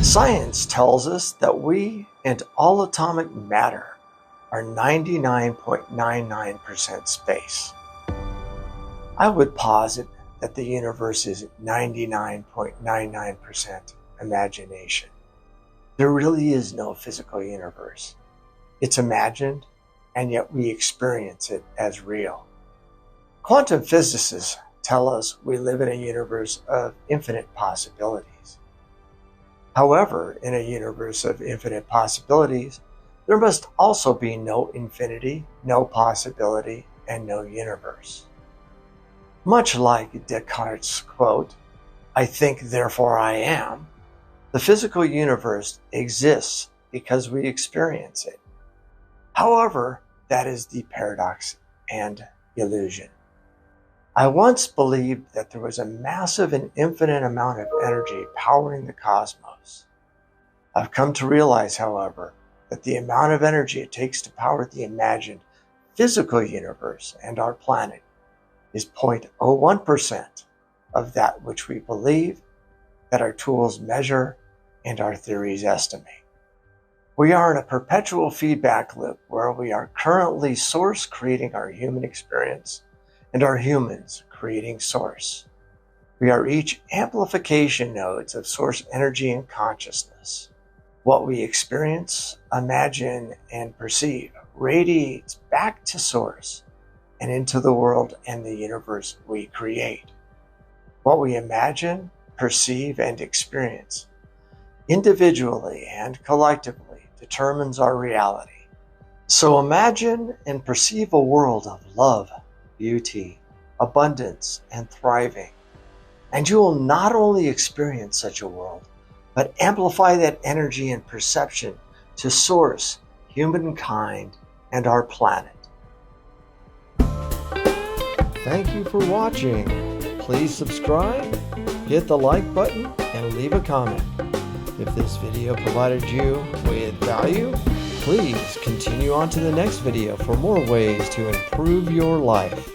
Science tells us that we and all atomic matter are 99.99% space. I would posit that the universe is 99.99% imagination. There really is no physical universe. It's imagined, and yet we experience it as real. Quantum physicists tell us we live in a universe of infinite possibilities. However, in a universe of infinite possibilities, there must also be no infinity, no possibility, and no universe. Much like Descartes' quote, "I think, therefore I am," the physical universe exists because we experience it. However, that is the paradox and illusion. I once believed that there was a massive and infinite amount of energy powering the cosmos. I've come to realize, however, that the amount of energy it takes to power the imagined physical universe and our planet is 0.01% of that which we believe, that our tools measure, and our theories estimate. We are in a perpetual feedback loop where we are currently source creating our human experience and our humans creating source. We are each amplification nodes of source energy and consciousness. What we experience, imagine, and perceive radiates back to source and into the world and the universe we create. What we imagine, perceive, and experience individually and collectively determines our reality. So imagine and perceive a world of love, beauty, abundance, and thriving. And you will not only experience such a world, but amplify that energy and perception to source humankind and our planet. Thank you for watching. Please subscribe, hit the like button, and leave a comment. If this video provided you with value, please continue on to the next video for more ways to improve your life.